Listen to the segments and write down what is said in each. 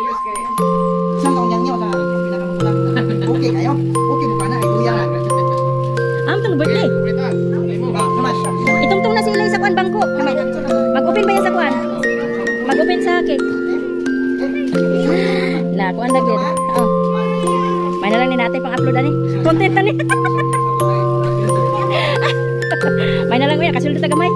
Isang taon yan niyo sa okay kayo? Okay mo ka na, ikuya na. Tong birthday. Itong na sila sa kuan bangko. Mag-open ba yan sa kuan? Mag-open sa cake. La, kuan na gyud. Oh. May na lang ni natin pang-upload ani. Content ani. May na lang uya kasulod ta gamay.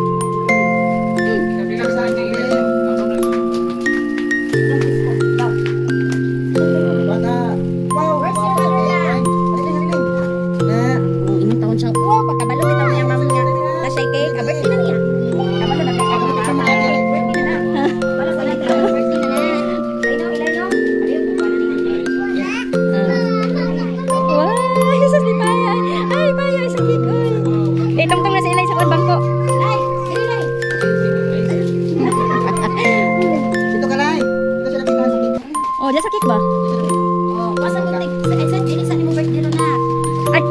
Oh, dia sakit ba? Oh, masa mo sa ini sa imo birthday ro na. Ay.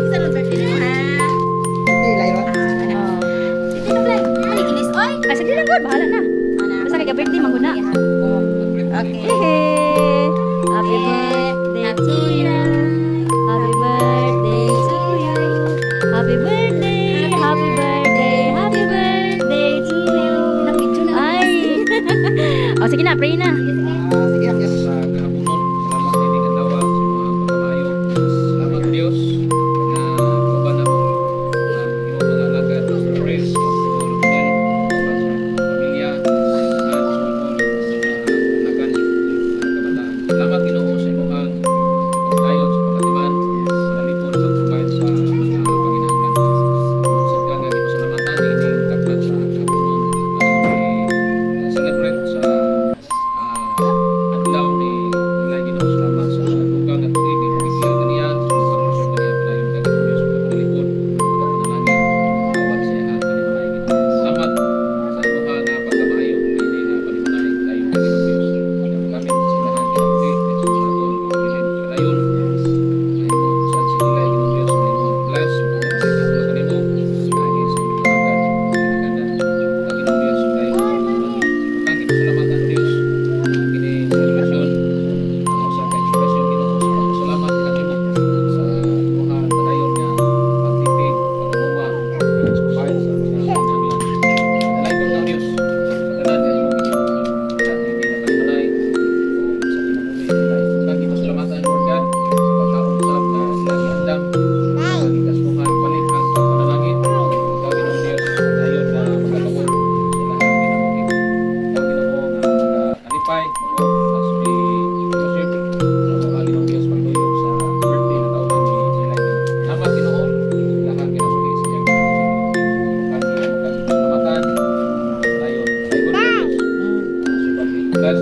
Isa ro birthday mo ha. Di layo. Dito na play. Ani ginis oy. Ay, sige lang gud, bahala na. Basta kay birthday maguna. Okay. Happy birthday to you. Happy birthday to you. Happy birthday. Happy birthday. Happy birthday to you. Ay. Oh, sige na, pray na. Sige, yes. Salamat sa inyong katawa, sa mga pagkamayo. Salamat Diyos na kaban na mo yung mga alagad sa press, sa pamilya, at sa nagan, kabataan. Salamat Ginoo sa imong pagdayon sa pagkatiman, sa lipod sa pagbayad sa mga panginahanglan. Sa nga gipasalamatan ining taklat sa kapunon celebrate sa adlaw ni Ilay Ginoo. Salamat sa dugang at tuig ni Pagkikiyang kaniya, sa pagkakasyon kaniya padayon ka Ginoo Diyos sa pagkalikod, pagkapanalangin, awat siya at panimalay Ginoo. Salamat sa imuha nga pagkamaayo, pili nga panimalay tayo ka Ginoo Diyos. Pagkagamit sa silahan kinabuhi, sa aton pagkilin padayon, sa imo sa Ilay Ginoo Diyos, sa imo bless, sa imo kanimo, lagi sa imo agad, sa imo ka Ginoo Diyos, tayo ang pasalamatan Diyos kini celebration sa ka-expression Ginoo sa pagpasalamat kanimo sa mga padayon nga pagtipig, pagmuwa, pagsubaybay sa mga kinahanglan. Dalay ko ng Diyos sa tanan nga imong ginawa sa hindi na pagmalay o sa kinabuhi nila. Lagi pasalamatan Lord God sa pagkausap na sila giandam lagi kasmuhan palit ang pagpanalangin ikaw Ginoo Diyos dayon na magkabot sa lahat kinabuhi. Ikaw Ginoo nga alipay as we worship sa mga Ginoo Diyos pagtuyo sa birthday na taon ni Ilay Ginoo. Salamat Ginoo lahat kinabuhi sa iyang pagkabuhi. Pasalamatan dayon dayon Diyos. Sa pagbukas